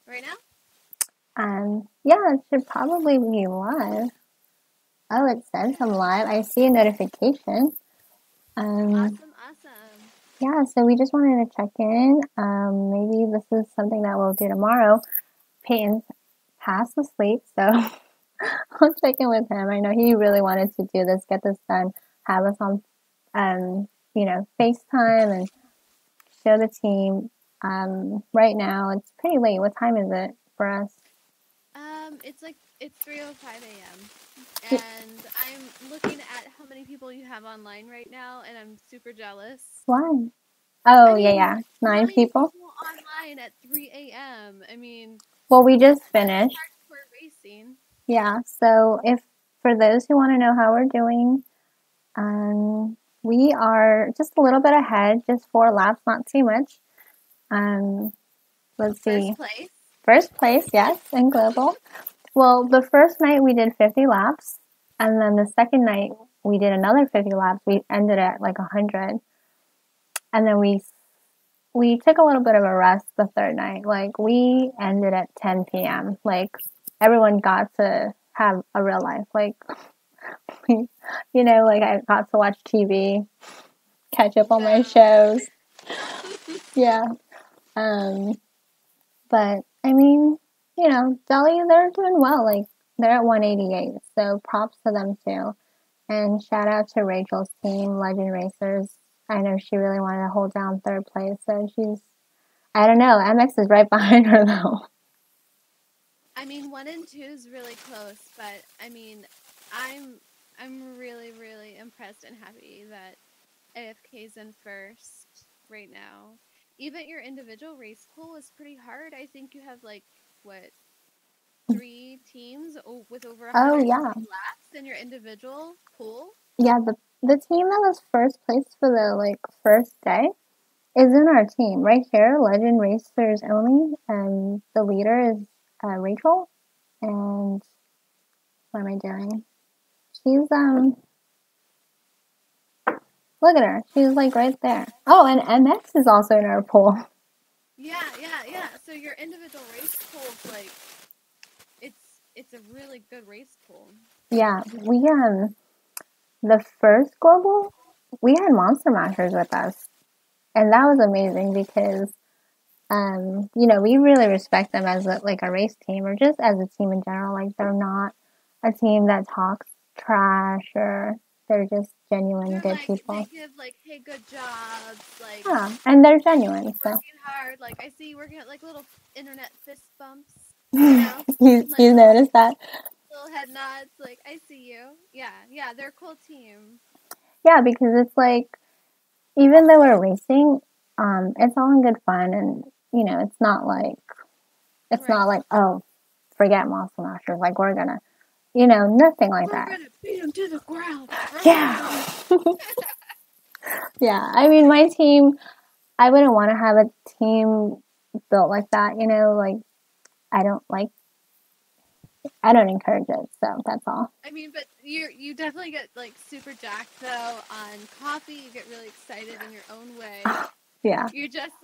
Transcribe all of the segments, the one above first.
right now? Yeah, it should probably be live. Oh, it says I'm live. I see a notification. Awesome. Yeah, so we just wanted to check in. Maybe this is something that we'll do tomorrow. Peyton's fast asleep, so I'll check in with him. I know he really wanted to do this, get this done, have us on, FaceTime and show the team. Right now it's pretty late. What time is it for us? It's 3:05 a.m. and I'm looking at how many people you have online right now, and I'm super jealous. Why? Oh, I mean, yeah. 9 people. Online at 3 a.m. I mean, Well, we just finished. Hardcore racing. Yeah, so if for those who want to know how we're doing, we are just a little bit ahead, just 4 laps, not too much. Let's see. First place, yes, in global. Well, the first night we did 50 laps, and then the second night we did another 50 laps. We ended at like 100, and then we took a little bit of a rest the third night. Like we ended at 10 p.m. Like everyone got to have a real life. Like like I got to watch TV, catch up on my shows. Yeah. But I mean, Delhi, they're doing well. Like they're at 188, so props to them too. And shout out to Rachel's team, Legend Racers. I know she really wanted to hold down third place, so I don't know, MX is right behind her though. I mean, 1 and 2 is really close, but I mean, I'm really, really impressed and happy that AFK's in first right now. Even your individual race pool is pretty hard. I think you have like what 3 teams with over 100 laps in your individual pool. Yeah, the team that was first place for the first day is in our team right here, Legend Racers only, and the leader is Rachel. And what am I doing? She's look at her. She's like right there. Oh, and MX is also in our pool. Yeah. So your individual race pool is like it's a really good race pool. Yeah, we the first global we had Monster Mashers with us, and that was amazing because we really respect them as a race team or just as a team in general. Like they're not a team that talks trash or they're just genuine good people. They give hey, good jobs, yeah, and they're genuine. Working hard. Like I see you working at little internet fist bumps. You noticed that? Little head nods. I see you. Yeah, they're a cool team. Yeah, because it's even though we're racing, it's all in good fun, and it's not like oh, forget Monster Masters. Like we're gonna, nothing like that. We're gonna beat them to the ground. Yeah. Yeah, I mean, my team, I wouldn't want to have a team built like that. I don't encourage it. So that's all. I mean, but you definitely get super jacked though on coffee. You get really excited in your own way. Yeah. You're just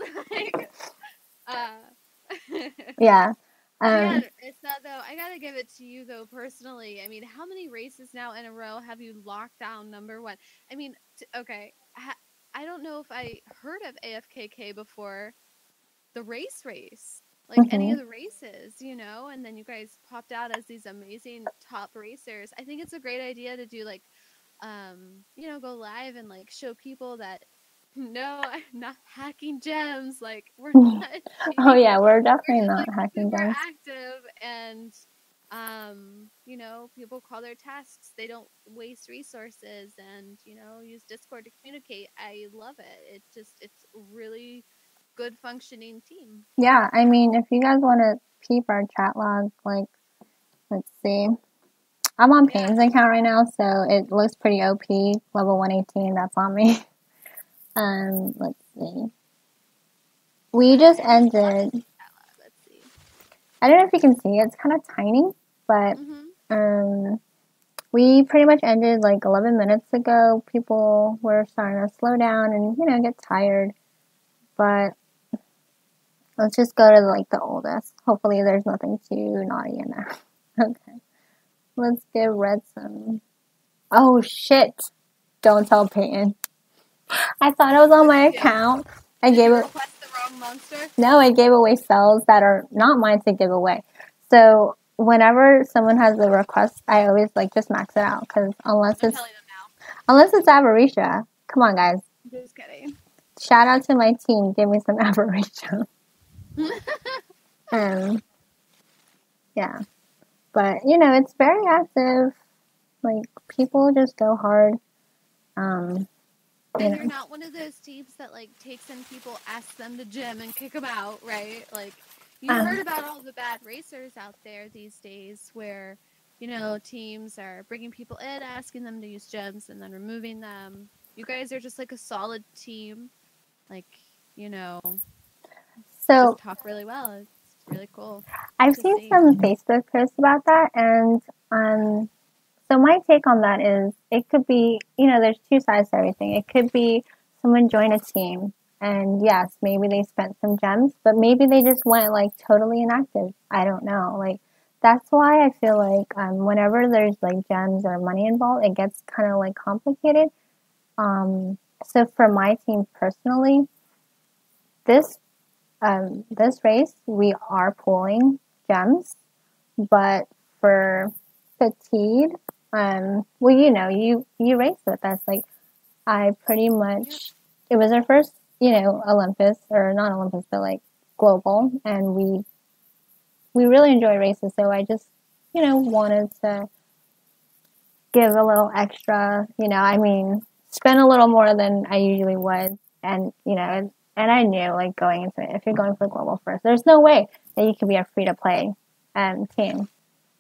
yeah. It's not though. I gotta give it to you though personally. I mean, how many races now in a row have you locked down number 1? I mean, okay, I don't know if I heard of AFKK before the race, any of the races, and then you guys popped out as these amazing top racers. I think it's a great idea to do go live and show people that. No, I'm not hacking gems. We're not. Oh yeah, we're definitely not hacking gems. Active and, people call their tasks. They don't waste resources and use Discord to communicate. I love it. It's really good functioning team. Yeah, I mean, if you guys want to peep our chat log, let's see. I'm on Payne's account right now, so it looks pretty OP. Level 118, that's on me. Let's see. We just ended. Let's see. I don't know if you can see it. It's kind of tiny, but we pretty much ended 11 minutes ago. People were starting to slow down and get tired, but Let's just go to like the oldest. Hopefully there's nothing too naughty in there. Okay. Let's give Red some. Oh shit! Don't tell Peyton. I thought it was on my account. I Did gave you it. request the wrong monster? No, I gave away cells that are not mine to give away. So whenever someone has a request, I always like just max it out because unless I'm it's telling them now. Avarisha, come on guys. Just kidding. Shout out to my team. Give me some Avarisha. Yeah, but you know it's very active. Like people just go hard. And you're not one of those teams that like takes in people, asks them to gym, and kick them out, right? Like you heard about all the bad racers out there these days, where you know teams are bringing people in, asking them to use gyms, and then removing them. You guys are just like a solid team, like you know, just talk really well. It's really cool. I've seen some Facebook posts about that, and so my take on that is it could be, you know, there's two sides to everything. It could be someone joined a team and yes, maybe they spent some gems, but maybe they just went like totally inactive. I don't know. Like that's why I feel like whenever there's like gems or money involved, it gets kind of like complicated. So for my team personally, this this race we are pulling gems, but for fatigue, well, you know, you raced with us. Like, I pretty much, it was our first, you know, Olympus, or not Olympus, but like global, and we really enjoy races. So I just, you know, wanted to give a little extra, you know, I mean, spend a little more than I usually would, and you know, and I knew like going into it, if you're going for global first, there's no way that you could be a free to play team,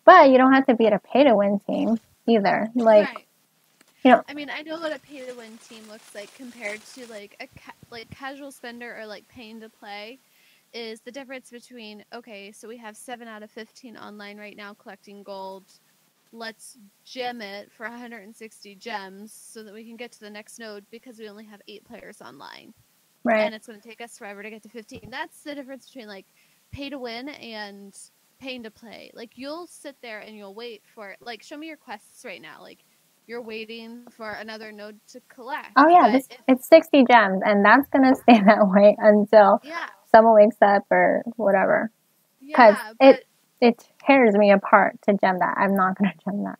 but you don't have to be at a pay to win team either. Like, right. You know, I mean, I know what a pay to win team looks like compared to like like casual spender or like paying to play. Is the difference between okay, so we have 7 out of 15 online right now collecting gold. Let's gem it for 160 gems so that we can get to the next node because we only have 8 players online. right. And it's going to take us forever to get to 15. That's the difference between like pay to win and paying to play. Like you'll sit there and you'll wait for it. Like show me your quests right now. Like you're waiting for another node to collect. Oh yeah, it's 60 gems, and that's gonna stay that way until someone wakes up or whatever. Because it tears me apart to gem that. I'm not gonna gem that.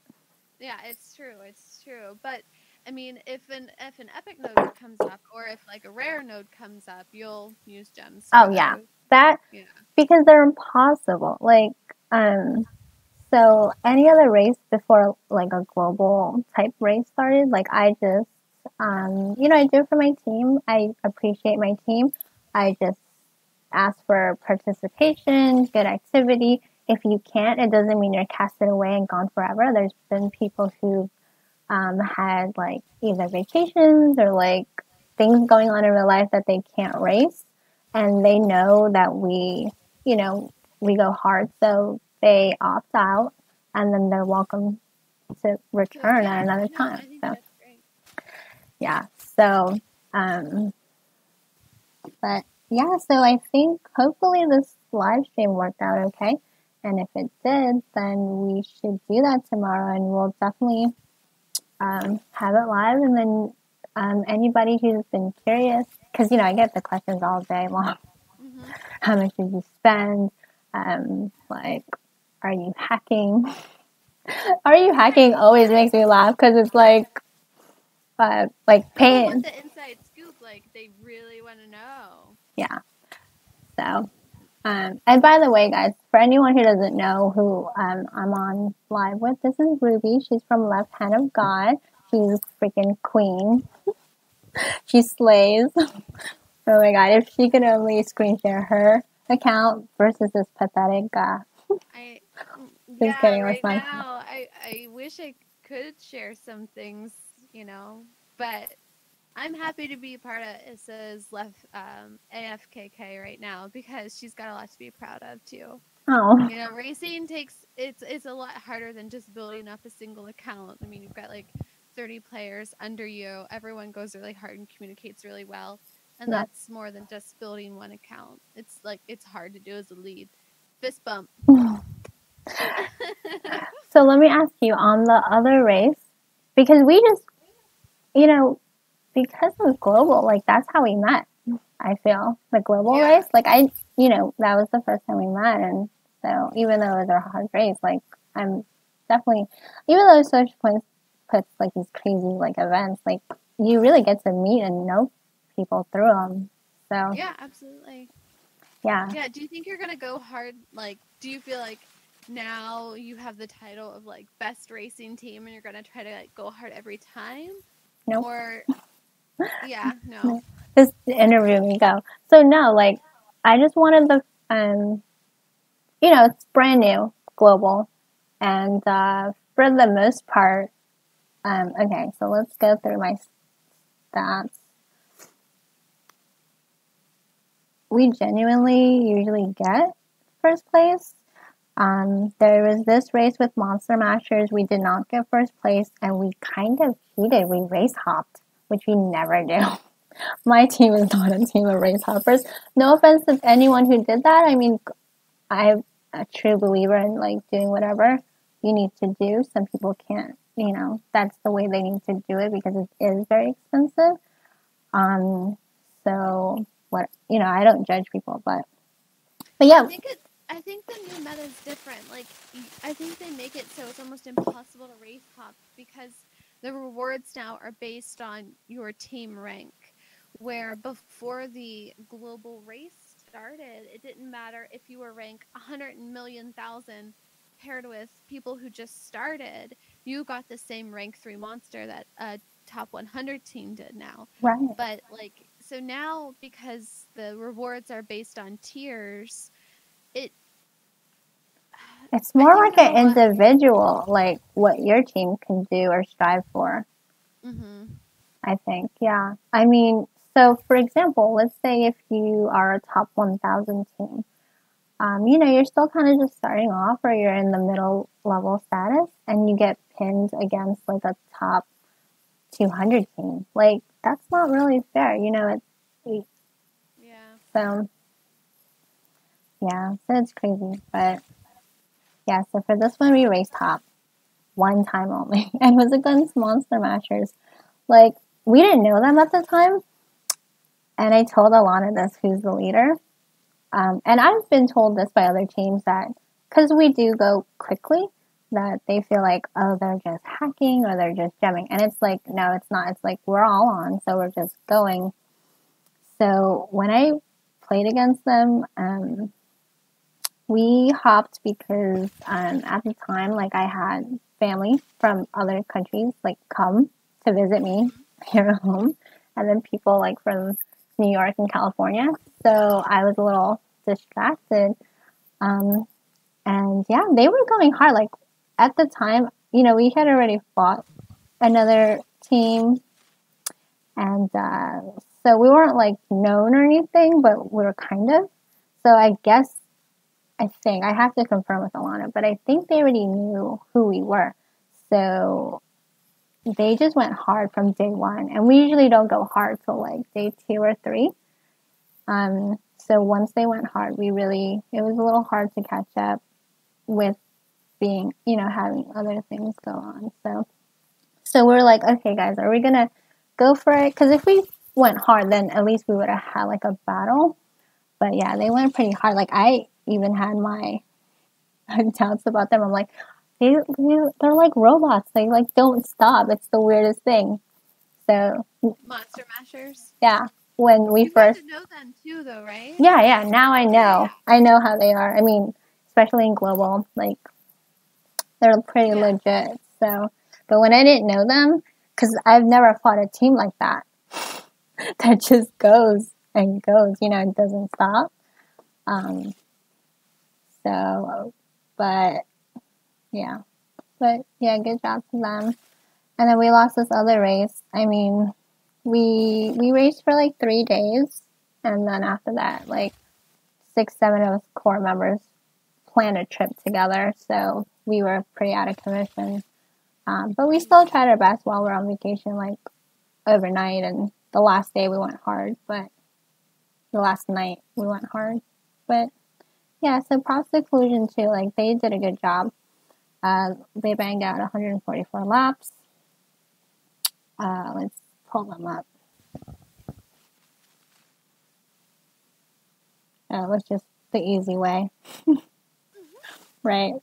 Yeah, it's true. It's true. But I mean, if an epic node comes up, or if like a rare node comes up, you'll use gems. Oh yeah, that because they're impossible. Like so any other race before like a global type race started, like I just you know, I do it for my team. I appreciate my team. I just ask for participation, good activity. If you can't, it doesn't mean you're casted away and gone forever. There's been people who had like either vacations or like things going on in real life that they can't race, and they know that we, you know, we go hard, so they opt out, and then they're welcome to return at another time. So yeah, so but yeah, so I think hopefully this live stream worked out okay. And if it did, then we should do that tomorrow, and we'll definitely have it live. And then anybody who's been curious, because you know I get the questions all day long. Mm-hmm. How much did you spend? Like, are you hacking? Are you hacking? Always makes me laugh because it's like paying. People want the inside scoop, like they really want to know. Yeah. So. And by the way, guys, for anyone who doesn't know who I'm on live with, this is Ruby. She's from Left Hand of God. She's freaking queen. She slays. Oh my god, if she could only screen share her account versus this pathetic guy. Just kidding, right now, I wish I could share some things, you know, but I'm happy to be a part of Issa's left AFKK right now because she's got a lot to be proud of too. Oh. You know, racing it's a lot harder than just building up a single account. I mean, you've got like 30 players under you. Everyone goes really hard and communicates really well. And that's more than just building one account. It's like, it's hard to do as a lead. Fist bump. So let me ask you, on the other race, because we just, because of global, like that's how we met. I feel the global race, like that was the first time we met, and so even though it was a hard race, like I'm definitely, even though Social Points puts like these crazy like events, like you really get to meet and know people through them. So yeah, absolutely. Yeah. Do you think you're gonna go hard? Like, do you feel like now you have the title of like best racing team, and you're gonna try to like go hard every time? Nope. Or no. Just interview me, go. So no, like I just wanted the it's brand new, global, and for the most part, okay, so let's go through my stats. We genuinely usually get first place. There was this race with Monster Mashers. We did not get first place, and we kind of cheated. We race hopped, which we never do. My team is not a team of race hoppers. No offense to anyone who did that. I mean, I'm a true believer in like doing whatever you need to do. Some people can't, that's the way they need to do it because it is very expensive. So what, I don't judge people, but yeah. I think the new meta is different. Like, I think they make it so it's almost impossible to race hop because the rewards now are based on your team rank. Where before the global race started, it didn't matter if you were ranked 100,000,000 paired with people who just started. You got the same rank 3 monster that a top 100 team did now. Right. But like, so now because the rewards are based on tiers, it's more like an individual, like what your team can do or strive for. Mm-hmm. I think, yeah. I mean, so for example, let's say if you are a top 1,000 team, you're still kind of just starting off or you're in the middle level status and you get pinned against like a top 200 team. Like, that's not really fair, So, yeah, so it's crazy. But, yeah, so for this one, we raced top one time only. And it was against Monster Mashers. Like, we didn't know them at the time. And I told Alana this, who's the leader. And I've been told this by other teams that, because we do go quickly, that they feel like, oh, they're just hacking or they're just gemming. And it's like, no, it's not. It's like, we're all on, so we're just going. So when I played against them, we hopped because at the time, like, I had family from other countries, like, come to visit me here at home. And then people, like, from New York and California. So I was a little distracted. And yeah, they were going hard. Like at the time, we had already fought another team. And so we weren't like known or anything, but we were kind of. So I think, I have to confirm with Alana, but I think they already knew who we were. So they just went hard from day one. And we usually don't go hard till like day 2 or 3. So once they went hard, it was a little hard to catch up with being, having other things go on. So we're like, okay, guys, are we going to go for it? Because if we went hard, then at least we would have had like a battle. But yeah, they went pretty hard. Like I even had my doubts about them. I'm like, they're like robots. They like don't stop. It's the weirdest thing. So Monster Mashers. Yeah. When we first know them too, though, right? Yeah. Now I know. Yeah. I know how they are. I mean, especially in global, like they're pretty legit. So, but when I didn't know them, because I've never fought a team like that, that just goes and goes, and doesn't stop. But yeah, good job to them. And then we lost this other race. I mean, we raced for like 3 days, and then after that, like 6, 7 of us core members planned a trip together, so we were pretty out of commission. But we still tried our best while we're on vacation, like overnight, and the last day we went hard. But the last night we went hard. But yeah, so props to Collusion too. Like they did a good job. They banged out 144 laps. Let's pull them up. It was just the easy way, right?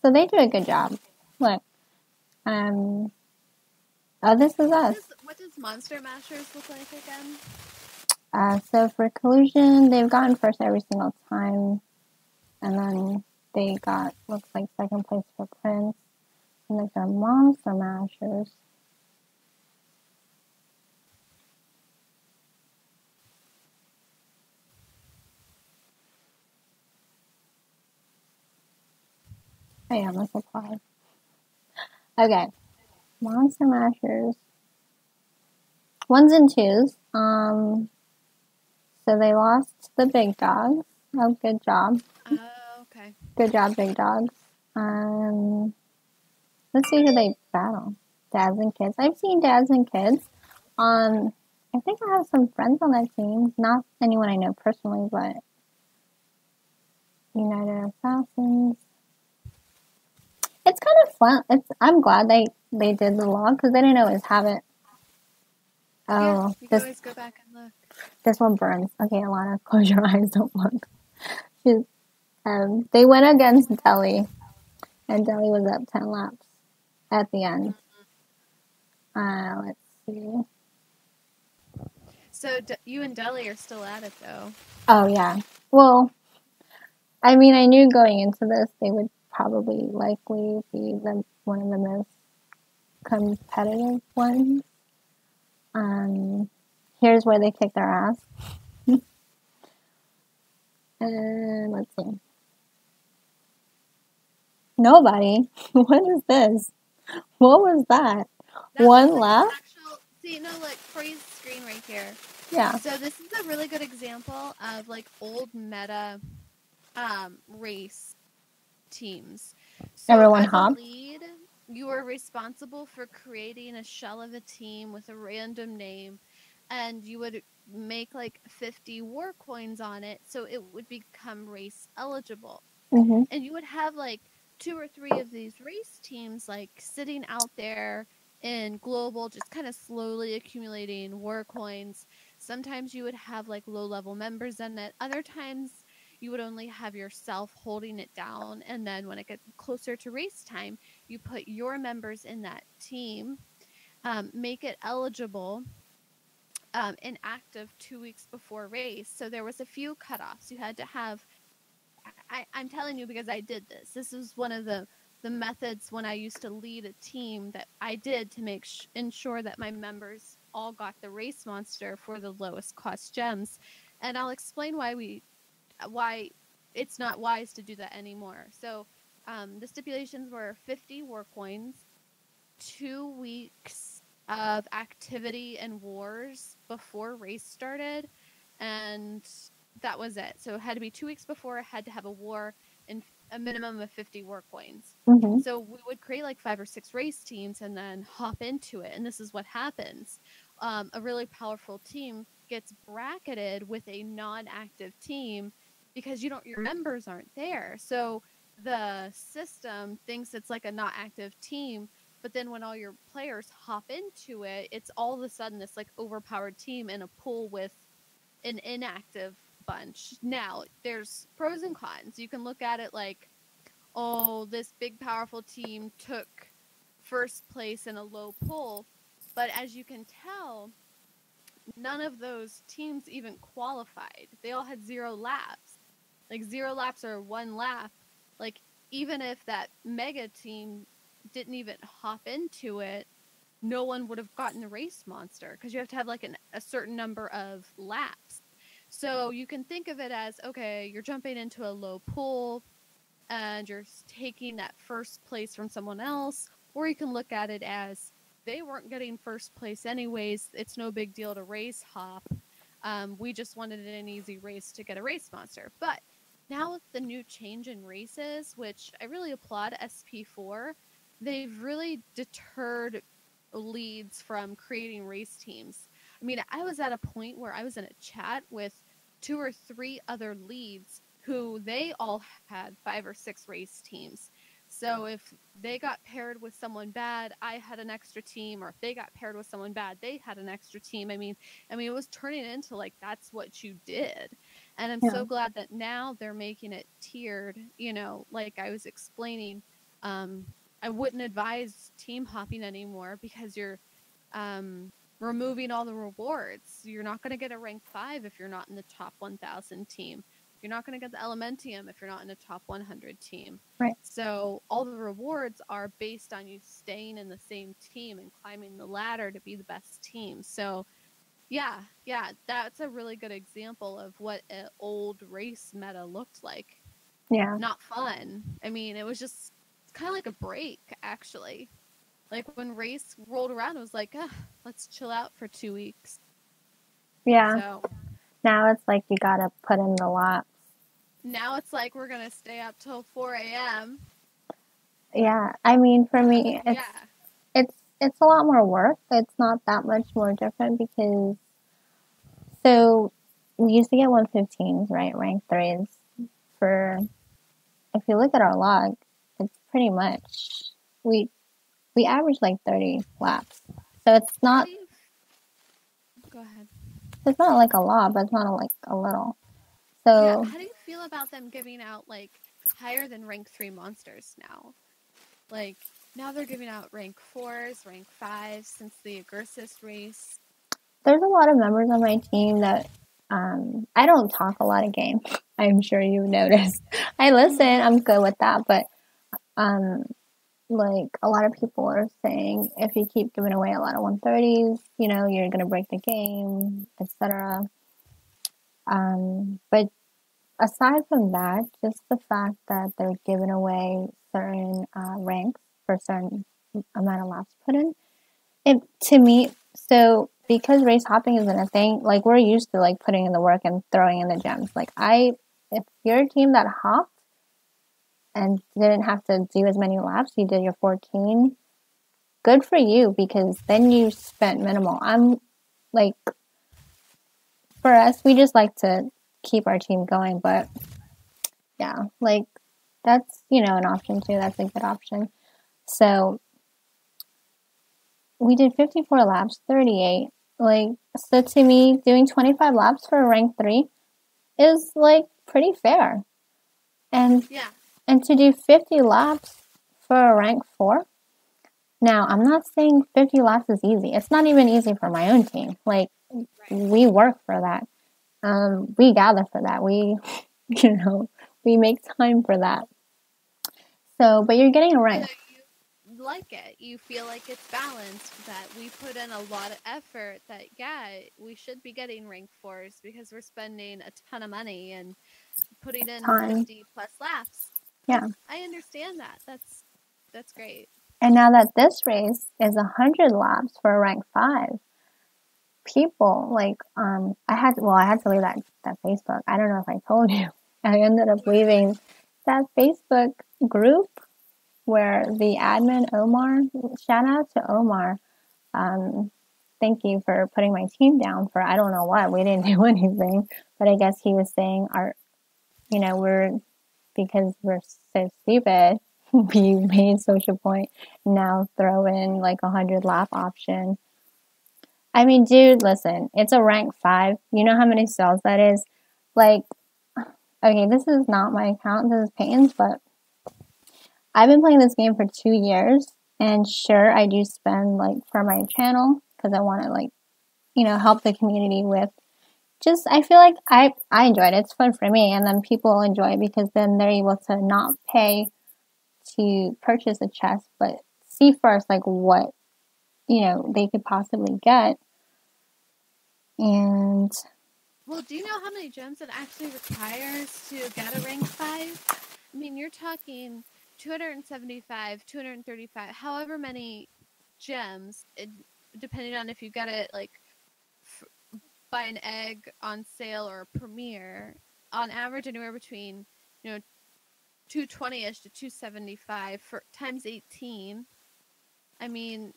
So they did a good job. Look, oh, this is us. What does Monster Mashers look like again? So for Collusion, they've gotten first every single time, and then they got, looks like, second place for Prince, and these are Monster Mashers. Oh yeah, must apply. Okay, Monster Mashers. 1s and 2s. So they lost the big dogs. Oh, good job. Oh, okay. Good job, big dogs. Let's see who they battle. Dads and kids. I've seen dads and kids. I think I have some friends on that team. Not anyone I know personally, but United Assassins. It's kind of fun. I'm glad they did the log because they didn't always have it. Oh, yeah, you can always go back and look. This one burns. Okay, Alana, close your eyes. Don't look. They went against Delhi, and Delhi was up 10 laps at the end. Let's see. So you and Delhi are still at it, though. Oh, yeah. Well, I mean, I knew going into this they would probably likely be one of the most competitive ones. Here's where they kick their ass. And let's see. Nobody. What is this? What was that? One lap? See, no, look, freeze screen right here. Yeah. So this is a really good example of like old meta race teams. So Everyone as hopped. a lead, you are responsible for creating a shell of a team with a random name, and you would make like 50 war coins on it, so it would become race eligible. Mm-hmm. And you would have like 2 or 3 of these race teams like sitting out there in global, just kind of slowly accumulating war coins. Sometimes you would have like low level members in it. Other times you would only have yourself holding it down. And then when it gets closer to race time, you put your members in that team, make it eligible, inactive 2 weeks before race. So there was a few cutoffs. You had to have, I'm telling you because I did this. This was one of the methods when I used to lead a team that I did to make ensure that my members all got the race monster for the lowest cost gems. And I'll explain why it's not wise to do that anymore. So the stipulations were 50 war coins, 2 weeks of activity and wars before race started, and that was it. So it had to be 2 weeks before, it had to have a war and a minimum of 50 war coins. Mm-hmm. So we would create like 5 or 6 race teams and then hop into it. And this is what happens. A really powerful team gets bracketed with a non-active team because your members aren't there. So the system thinks it's like a not active team, but then when all your players hop into it, it's all of a sudden this like overpowered team in a pool with an inactive bunch. Now, there's pros and cons. You can look at it like, oh, this big powerful team took first place in a low pool, but as you can tell, none of those teams even qualified. They all had 0 laps. Like 0 laps or 1 lap. Like even if that mega team didn't even hop into it, no one would have gotten the race monster because you have to have like a certain number of laps. So you can think of it as, okay, you're jumping into a low pool and you're taking that first place from someone else, or you can look at it as they weren't getting first place anyways. It's no big deal to race hop. We just wanted an easy race to get a race monster. But now with the new change in races, which I really applaud SP4, they've really deterred leads from creating race teams. I mean, I was at a point where I was in a chat with 2 or 3 other leads who they all had 5 or 6 race teams. So if they got paired with someone bad, I had an extra team, or if they got paired with someone bad, they had an extra team. I mean, it was turning into like that's what you did. And I'm Yeah. so glad that now they're making it tiered, like I was explaining. I wouldn't advise team hopping anymore because you're removing all the rewards. You're not going to get a rank 5 if you're not in the top 1,000 team. You're not going to get the Elementium if you're not in a top 100 team. Right. So all the rewards are based on you staying in the same team and climbing the ladder to be the best team. So yeah, that's a really good example of what an old race meta looked like. Yeah. Not fun. I mean, it was just kind of like a break, actually. Like when race rolled around, it was like, let's chill out for 2 weeks. Yeah. So now it's like you gotta put in the laps. Now it's like we're gonna stay up till 4 a.m. Yeah, I mean, for me, it's a lot more work. It's not that much more different because so we used to get 115s, right? Rank 3s for if you look at our log, it's pretty much we average like 30 laps. So it's not Go ahead. It's not like a lot, but it's not like a little. So yeah, how do you feel about them giving out like higher than rank 3 monsters now? Like now they're giving out rank 4s, rank 5s since the Agursis race. There's a lot of members on my team that I don't talk a lot of game. I'm sure you've noticed. I listen, I'm good with that, but like a lot of people are saying if you keep giving away a lot of 130s, you're gonna break the game, etc. But aside from that, just the fact that they're giving away certain ranks for certain amount of laps put in, it to me. So because race hopping isn't a thing, like we're used to like putting in the work and throwing in the gems. Like if you're a team that hopped and didn't have to do as many laps, you did your 14. Good for you because then you spent minimal. I'm like, for us, we just like to keep our team going, but yeah, like that's an option too. That's a good option. So we did 54 laps, 38. Like, so to me, doing 25 laps for a rank 3 is like pretty fair. And to do 50 laps for a rank 4. Now, I'm not saying 50 laps is easy. It's not even easy for my own team. Like, we work for that. We gather for that. We make time for that. So, but you're getting a rank. You like it. You feel like it's balanced, that we put in a lot of effort, that, we should be getting rank 4s because we're spending a ton of money and putting in 50 plus laps. Yeah. I understand that. That's great. And now that this race is 100 laps for a rank 5, people like I had to leave that Facebook. I don't know if I told you. I ended up leaving that Facebook group where the admin Omar, shout out to Omar. Thank you for putting my team down for I don't know what. We didn't do anything, but I guess he was saying because we're so stupid, we made Social Point now throw in like 100 lap option. I mean, dude, listen, it's a rank 5. You know how many cells that is? Like, okay, this is not my account, this is Peyton's, but I've been playing this game for 2 years, and sure, I do spend, like, for my channel, because I want to, like, help the community with just, I feel like I enjoyed it. It's fun for me, and then people enjoy it because then they're able to not pay to purchase a chest, but see first, like, what, they could possibly get. And well, do you know how many gems it actually requires to get a rank 5? I mean, you're talking 275, 235, however many gems, depending on if you get it like buy an egg on sale or a premiere, on average anywhere between 220ish to 275 for times 18. I mean,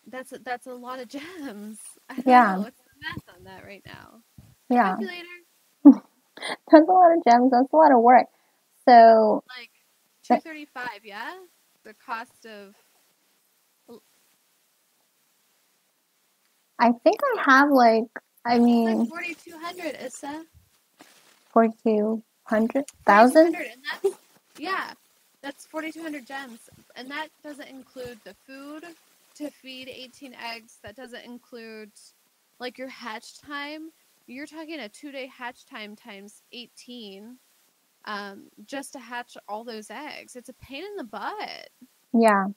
That's a lot of gems. I don't Yeah, know. What's the math on that right now? yeah. Calculator? That's a lot of gems. That's a lot of work. So, Like 235, yeah? The cost of I think I have like, I it's like mean, 4,200, Issa. 4,200,000? 4,200, and that's yeah, that's 4,200 gems, and that doesn't include the food to feed 18 eggs. That doesn't include like your hatch time. You're talking a 2-day hatch time times 18, just to hatch all those eggs. It's a pain in the butt. Yeah.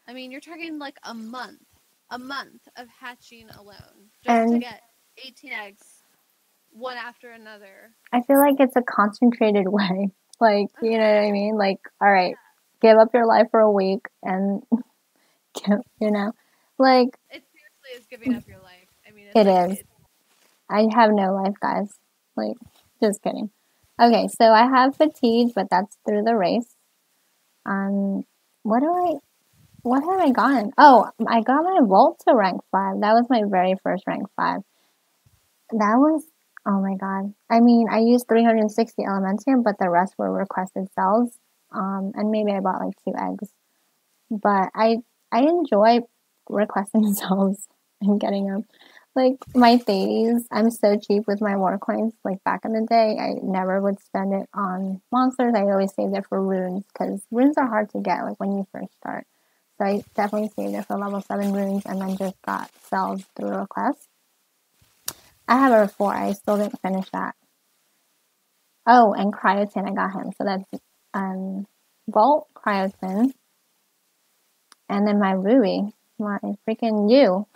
I mean, you're talking like a month of hatching alone just to And get 18 eggs, one after another. I feel like it's a concentrated way. Like, you know what I mean? Like, all right, give up your life for a week and, you know, like, It seriously is giving up your life. I mean, it's it like is. I have no life, guys. Like, just kidding. Okay, so I have fatigue, but that's through the race. Um, what do I, what have I gotten? Oh, I got my vault to rank 5. That was my very first rank 5. That was, oh my god. I mean, I used 360 Elementium, but the rest were requested cells. And maybe I bought like 2 eggs. But I enjoy requesting cells and getting them. Like my Thades, I'm so cheap with my war coins. Like back in the day, I never would spend it on monsters. I always saved it for runes because runes are hard to get like when you first start. So I definitely saved it for level 7 runes and then just got cells through request. I have a 4. I still didn't finish that. Oh, and Cryotin, I got him. So that's Vault, Cryotin, and then my Ruby, my freaking you.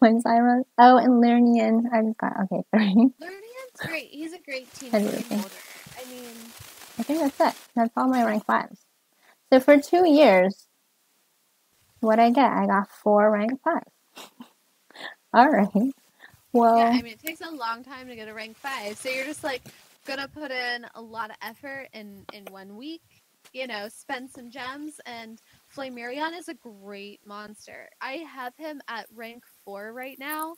My Zyra. Oh, and Lernian. I just got, okay, 3. Lernian's great. He's a great team And coin Ruby. holder. I mean, I think that's it. That's all my rank 5s. So for 2 years, what I get? I got 4 rank 5s. Alright. yeah, Well, I mean, it takes a long time to get a rank 5. So you're just like gonna put in a lot of effort in 1 week. You know, spend some gems, and Flamarion is a great monster. I have him at rank 4 right now,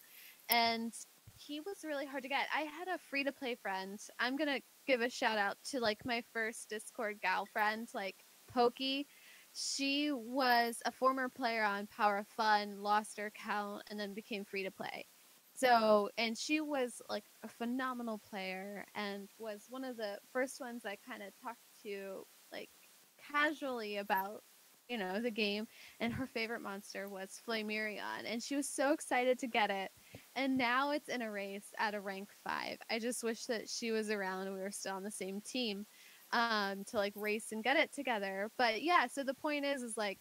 and he was really hard to get. I had a free to play friend. I'm gonna give a shout out to like my first Discord gal friend, like Pokey. She was a former player on Power of Fun, lost her account, and then became free to play. So, and she was like a phenomenal player and was one of the first ones I kind of talked to like casually about, you know, the game. And her favorite monster was Flamarion, and she was so excited to get it. And now it's in a race at a rank 5. I just wish that she was around and we were still on the same team, to like race and get it together. But yeah, so the point is like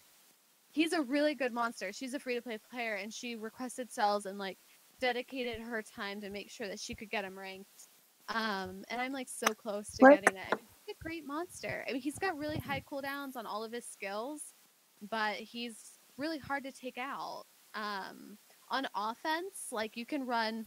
he's a really good monster. She's a free to play player, and she requested cells and like dedicated her time to make sure that she could get him ranked. And I'm like so close to look. getting it. I mean, he's a great monster. I mean, he's got really high cooldowns on all of his skills, but he's really hard to take out. On offense, like you can run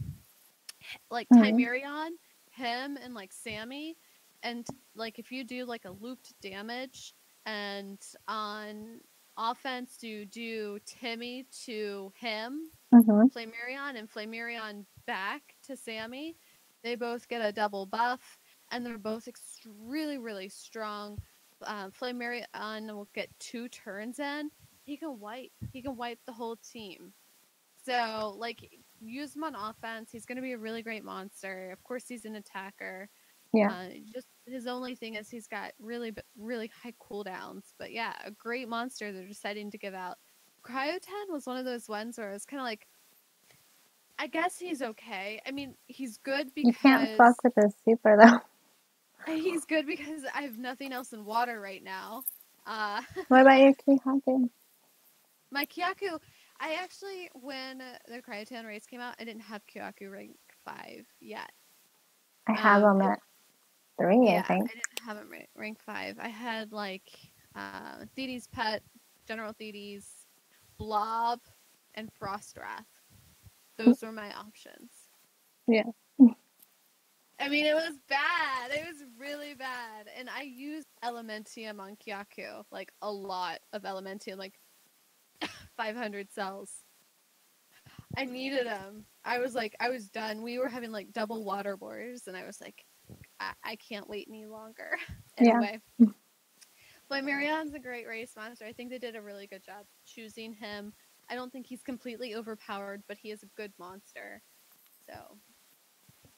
like Mm-hmm. Timerion, him, and like Sammy, and like if you do like a looped damage, and on offense you do Timmy to him, Mm-hmm. Flamarion, and Flamarion back to Sammy, they both get a double buff, and they're both really strong. Flamarion will get 2 turns in. He can wipe. He can wipe the whole team. So, like, use him on offense. He's going to be a really great monster. Of course, he's an attacker. Yeah. Just his only thing is he's got really high cooldowns. But yeah, a great monster they're deciding to give out. Cryotan was one of those ones where I was kind of like, I guess he's okay. I mean, he's good You can't because fuck with the super though. I have nothing else in water right now. Uh, What about your Kihaku? my Kyaku, I actually, when the Cryotan race came out, I didn't have Kyaku rank 5 yet. I have them at 3, I Yeah, think. I didn't have him rank 5. I had like Thedes Pet, General Thedes, Blob, and Frostwrath. Those were my options. Yeah. I mean, it was bad. It was really bad. And I used Elementium on Kyaku, like a lot of Elementium. Like, 500 cells. I needed them. I was like, I was done. We were having like double water bores, and I was like, I can't wait any longer. Yeah. Anyway, but Marion's a great race monster. I think they did a really good job choosing him. I don't think he's completely overpowered, but he is a good monster. So,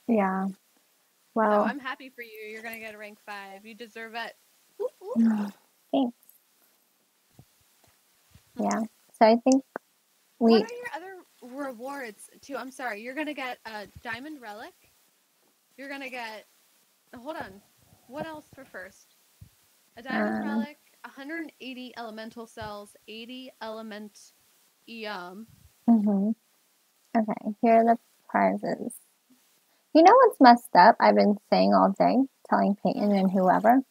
Yeah. so Well, I'm happy for you. You're gonna get a rank 5. You deserve it. thanks. Yeah. So I think What we. are your other rewards too? I'm sorry. You're gonna get a diamond relic. You're gonna get. Hold on. What else for first? A diamond relic, 180 elemental cells, 80 element Mhm. Okay. Here are the prizes. You know what's messed up? I've been saying all day, telling Peyton and whoever.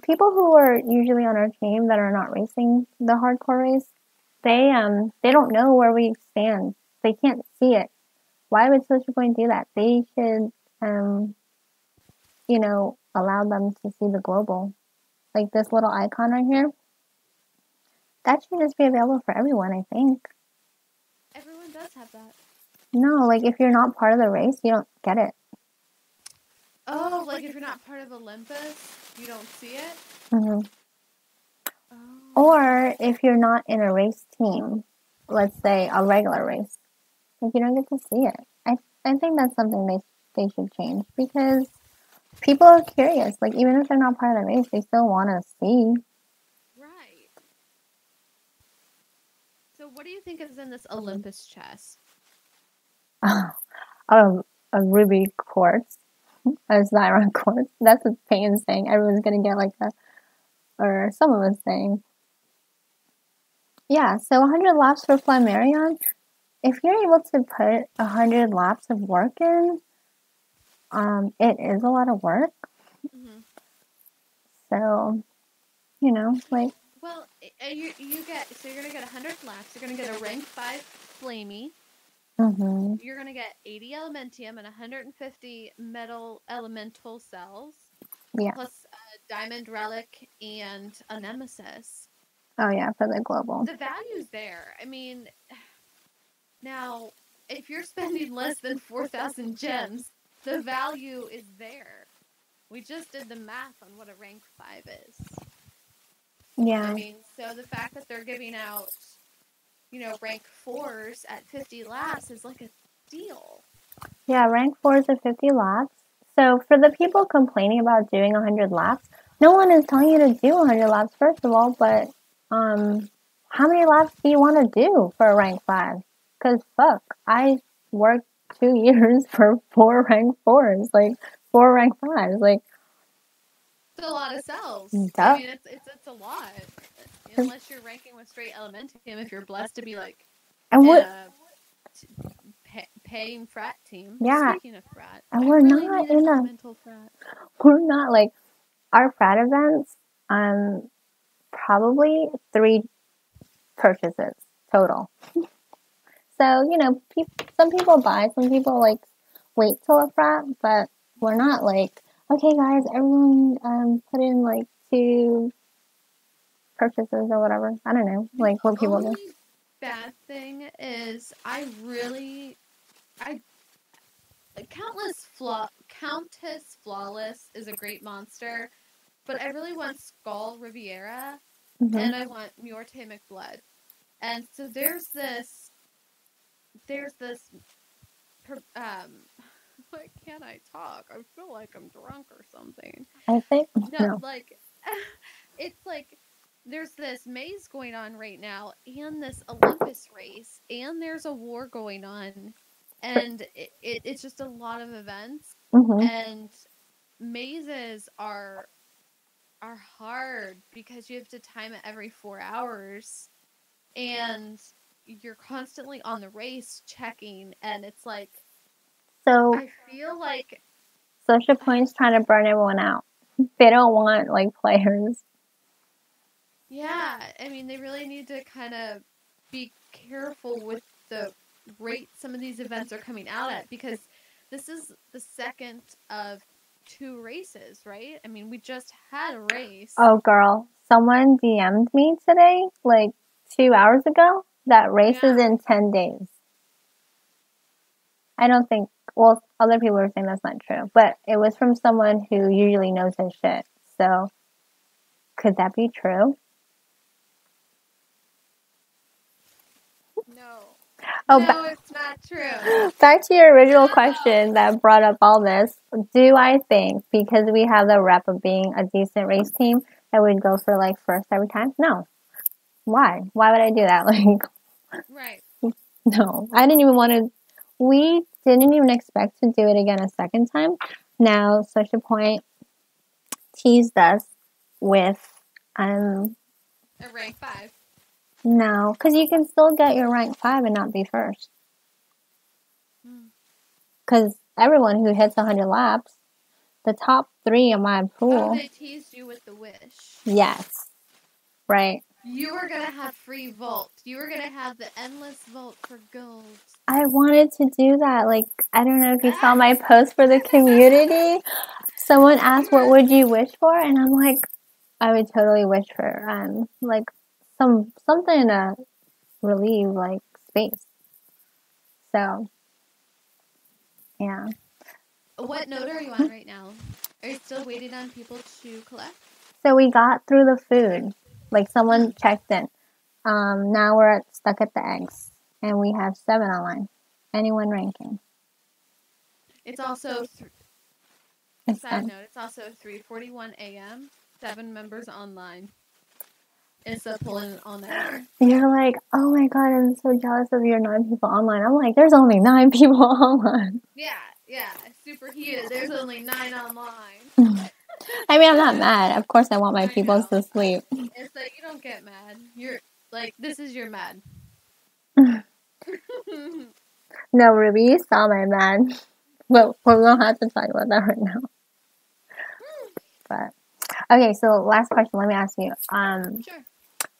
People who are usually on our team that are not racing the hardcore race, they don't know where we stand. They can't see it. Why would Social Point do that? They should, allow them to see the global. Like this little icon right here. That should just be available for everyone, I think. Everyone does have that. No, like if you're not part of the race, you don't get it. Oh, like if you're not part of Olympus, you don't see it? Mm-hmm. Oh. Or if you're not in a race team, let's say a regular race, like you don't get to see it. I think that's something they should change because people are curious. Like even if they're not part of the race, they still want to see. Right. So what do you think is in this Olympus chest? A ruby quartz, a Zyron quartz. That's what Peyton's saying. Everyone's gonna get like or some of us saying. Yeah, so 100 laps for Flammarion. If you're able to put 100 laps of work in, it is a lot of work. Mm-hmm. So, like. Well, you're gonna get 100 laps. You're gonna get a rank 5 Flamey. Mm-hmm. You're gonna get 80 Elementium and 150 metal elemental cells. Yeah. Plus a diamond relic and a nemesis. Oh yeah, for the global. The value's there. I mean, now if you're spending less than 4,000 gems, the value is there. We just did the math on what a rank 5 is. Yeah. I mean, so the fact that they're giving out, rank 4s at 50 laps is like a steal. Yeah, rank 4s at 50 laps. So for the people complaining about doing 100 laps, no one is telling you to do 100 laps first of all, but how many laps do you want to do for a rank 5? Because fuck, I worked 2 years for 4 rank 4s, like 4 rank 5s, like. It's a lot of cells. Duh. I mean, it's a lot. Unless you're ranking with straight Elementium, if you're blessed to be like paying frat team. Yeah. Speaking of frat, And I we're really not need an in elemental frat. we're not like our frat events, probably 3 purchases total. So, some people buy, some people like wait till a frat, but we're not like, okay guys, everyone put in like 2 purchases or whatever. I don't know, like what people do. The bad thing is Countess Flawless is a great monster, but I really want Skull Riviera and I want Muerte McBlood. And so there's this why can't I talk? I feel like I'm drunk or something. I think No, like it's like there's this maze going on right now and this Olympus race and there's a war going on and it's just a lot of events and mazes are hard because you have to time it every 4 hours and you're constantly on the race checking and it's like so I feel like Social Point's trying to burn everyone out. They don't want like players. Yeah, I mean, they really need to kind of be careful with the rate some of these events are coming out at because this is the second of 2 races, right? I mean, we just had a race. Oh, girl, someone DM'd me today, like 2 hours ago that race Yeah. is in 10 days. I don't think, well, other people are saying that's not true, but it was from someone who usually knows his shit. So, could that be true? No. Oh, No, it's not true. back to your original No. question that brought up all this. Do I think because we have the rep of being a decent race team that we'd go for like first every time? No. Why? Why would I do that? Like, Right. no. I didn't even want to. We didn't even expect to do it again a second time. Now, Social Point teased us with, A rank 5. no, because you can still get your rank 5 and not be first. Because everyone who hits 100 laps, the top 3 in my pool. Oh, they teased you with the wish. Yes. Right. You were going to have free vault. You were going to have the endless vault for gold. I wanted to do that. Like, I don't know if you saw my post for the community. Someone asked, what would you wish for? And I'm like, I would totally wish for, like, something to relieve, like, space. So, yeah. What note are you on right now? Are you still waiting on people to collect? So we got through the food. Like, someone checked in. Now we're stuck at the eggs. And we have 7 online. Anyone ranking? It's also, side note, it's also 3:41 a.m., 7 members online. It's a pulling all nighter. You're like, oh my god, I'm so jealous of your 9 people online. I'm like, there's only 9 people online. Yeah, super heated. There's only 9 online. I mean, I'm not mad. Of course I want my peoples to sleep. It's like, you don't get mad. You're, like, this is your mad. No, Ruby, you saw my mad. But we don't have to talk about that right now. But, okay, so last question, let me ask you. Sure.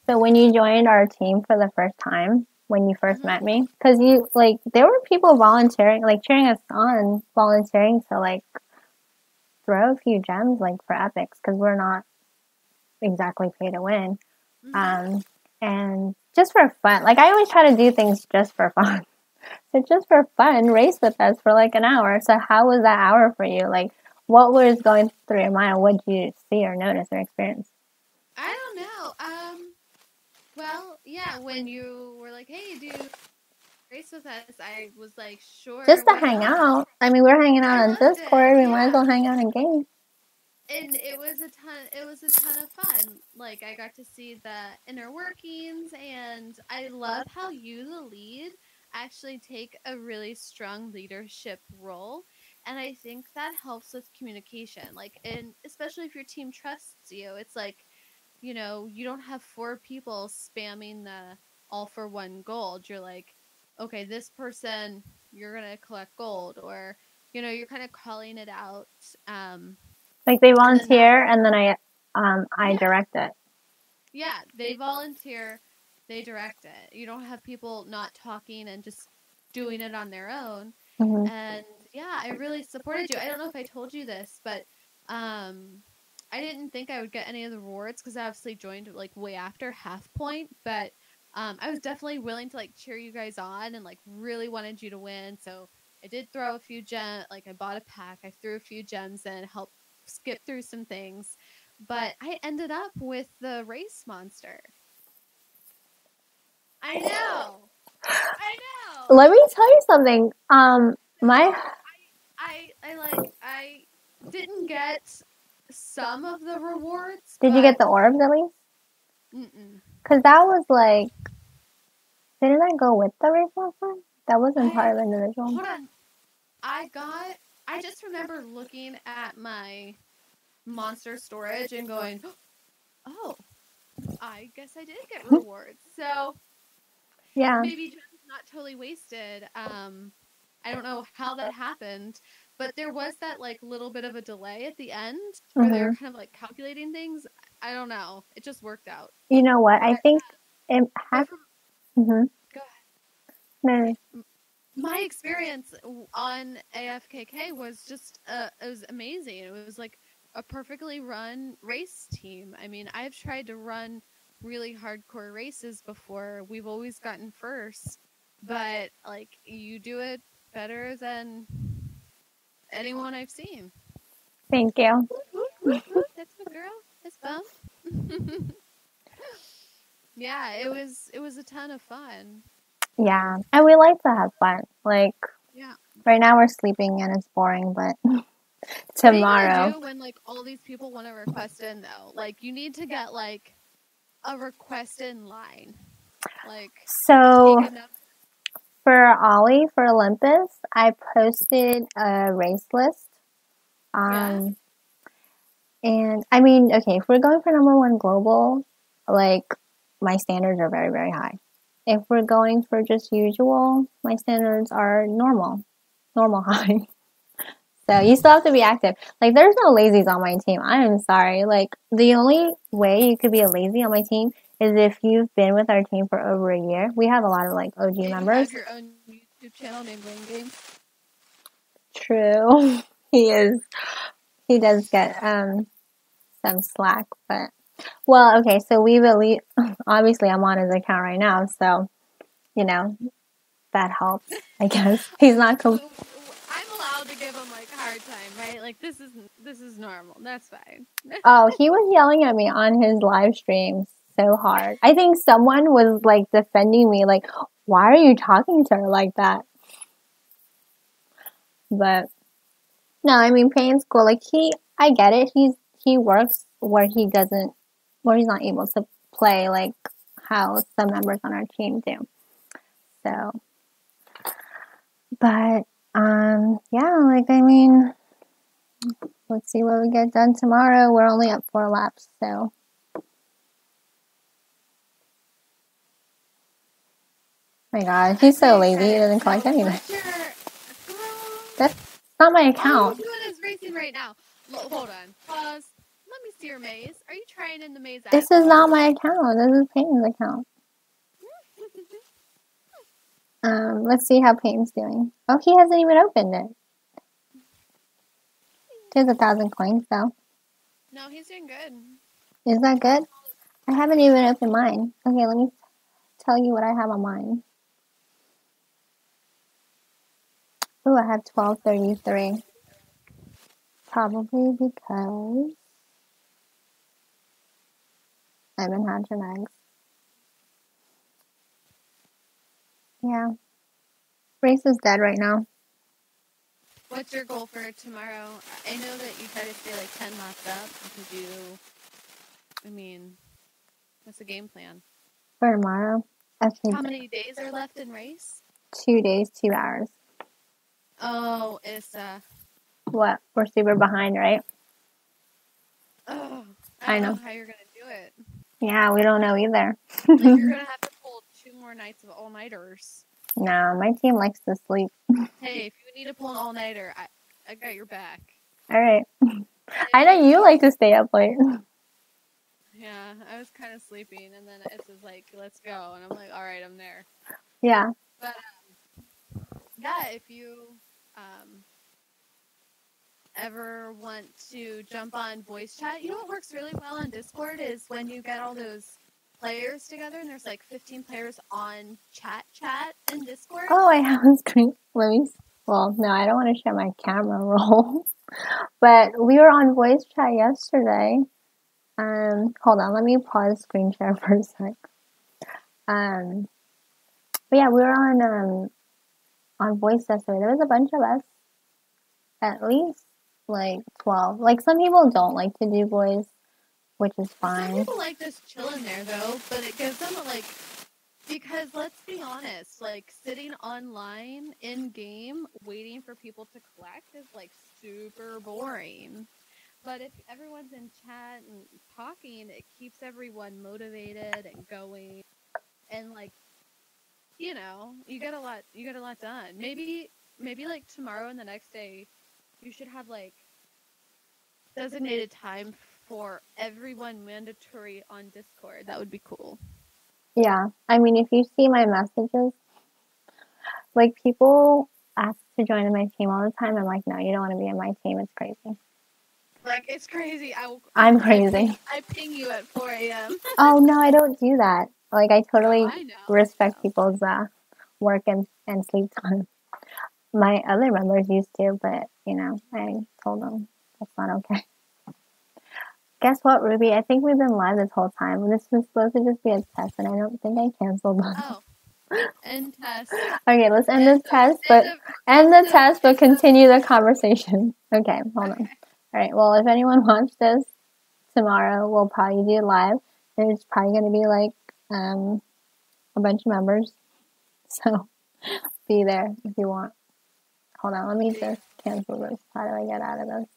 So when you joined our team for the first time, when you 1st met me, because you, like, there were people volunteering, like, cheering us on, volunteering to, like, throw a few gems, like, for epics, because we're not exactly pay to win. And just for fun, like, I always try to do things just for fun. So just for fun, race with us for, like, an hour. So how was that hour for you? Like, what was going through your mind? What did you see or notice or experience? I don't know. Well, yeah, when you were like, hey, do race with us, I was like, sure. Just to hang out. I mean, we're hanging out on Discord. We might as well hang out in game. And it was a ton of fun. Like, I got to see the inner workings, and I love how you, the lead, actually take a really strong leadership role. And I think that helps with communication. Like, and especially if your team trusts you, it's like, you know, you don't have 4 people spamming the all for one gold. You're like, okay, this person, you're going to collect gold, or, you know, you're kind of calling it out. Like, they volunteer, and then I direct it. Yeah, they volunteer, they direct it. You don't have people not talking and just doing it on their own. And yeah, I really supported you. I don't know if I told you this, but I didn't think I would get any of the rewards because I obviously joined like way after half point, but I was definitely willing to like cheer you guys on and like really wanted you to win. So I did throw a few gems, like I bought a pack, I threw a few gems in, helped skip through some things, but I ended up with the race monster. I know. Let me tell you something. I didn't get some of the rewards. Did you get the orbs at least? Because that was like, didn't I go with the race monster? That wasn't part of individual. Hold on. I just remember looking at my monster storage and going, oh, I guess I did get rewards. So yeah, maybe gems not totally wasted. I don't know how that happened, but there was that like little bit of a delay at the end where they were kind of like calculating things. I don't know. It just worked out. You know what? I think it has. Go ahead. No. My experience on AFKK was just it was amazing. It was like a perfectly run race team. I mean, I've tried to run really hardcore races before. We've always gotten first, but like you do it better than anyone I've seen. Thank you. That's my girl. That's bum. Yeah, it was a ton of fun. Yeah, and we like to have fun. Like Yeah. right now we're sleeping and it's boring, but What are you gonna tomorrow. do when like all these people want to request in though? Like you need to get like a request in line. Like So take enough. for Ollie for Olympus, I posted a race list. Yeah. And I mean, okay, if we're going for number one global, like my standards are very, very high. If we're going for just usual, my standards are normal high. So you still have to be active. Like there's no lazies on my team. I am sorry. Like the only way you could be a lazy on my team is if you've been with our team for over a year. We have a lot of like OG And members. you have your own YouTube channel named Wing Games. True. He does get some slack, but well, okay, so we've at least obviously I'm on his account right now, so you know, that helps, I guess. He's not I'm allowed to give him like a hard time, right? Like this is normal. That's fine. Oh, he was yelling at me on his live stream so hard. I think someone was like defending me, like, why are you talking to her like that? But no, I mean Payne's cool. Like I get it. He works where he's not able to play like how some members on our team do. So, but yeah, like I mean, let's see what we get done tomorrow. We're only at 4 laps, so. My God, he's so lazy. He doesn't collect anything. That's not my account. All you're doing is racing right now. Hold on. Pause. Let me see your maze. Are you trying in the maze? This is not my account. This is Payne's account. Let's see how Payne's doing. Oh, he hasn't even opened it. He has 1,000 coins, though. No, he's doing good. Is that good? I haven't even opened mine. Okay, let me tell you what I have on mine. Ooh, I have 1233. Probably because I've been hatching eggs. Yeah. Race is dead right now. What's your goal for tomorrow? I know that you try to stay like 10 laps up because what's the game plan? For tomorrow? Okay. How many days are left in race? 2 days, 2 hours. Oh, it's What? We're super behind, right? Oh, I don't know how you're gonna do it. Yeah, we don't know either. Like you're gonna have to pull 2 more nights of all-nighters. No, my team likes to sleep. Hey, if you need to pull an all-nighter, I got your back. All right. I know you like to stay up late. Yeah, I was kind of sleeping, and then it was like, let's go. And I'm like, all right, I'm there. Yeah. But, yeah, if you ever want to jump on voice chat, you know what works really well on Discord is when you get all those players together, and there's like 15 players on chat in Discord. Oh, I have a screen. Well, no, I don't want to share my camera roll. But we were on voice chat yesterday. Hold on, let me pause screen share for a sec. But yeah, we were on voice yesterday. There was a bunch of us, at least like 12. Like some people don't like to do voice, which is fine. Some people like just chilling there though, but it gives them like, because let's be honest, like sitting online in game waiting for people to collect is like super boring. But if everyone's in chat and talking, it keeps everyone motivated and going, and like, you know, you get a lot done. Maybe like tomorrow and the next day, you should have like designated time for everyone mandatory on Discord. That would be cool. Yeah, I mean, if you see my messages, like people ask to join my team all the time. I'm like, no, you don't want to be in my team. It's crazy. Like, it's crazy. I'm crazy. I ping you at 4 a.m. Oh, no, I don't do that. Like, I totally I know. respect people's work and sleep time. My other members used to, but, you know, I told them that's not okay. Guess what, Ruby? I think we've been live this whole time. This was supposed to just be a test, and I don't think I canceled them. Oh. End test. Okay, let's end this test, but continue the conversation. Okay, hold on. All right, well, if anyone wants this tomorrow, we'll probably do it live. There's probably going to be like a bunch of members, so be there if you want. Hold on, let me just cancel this. How do I get out of this?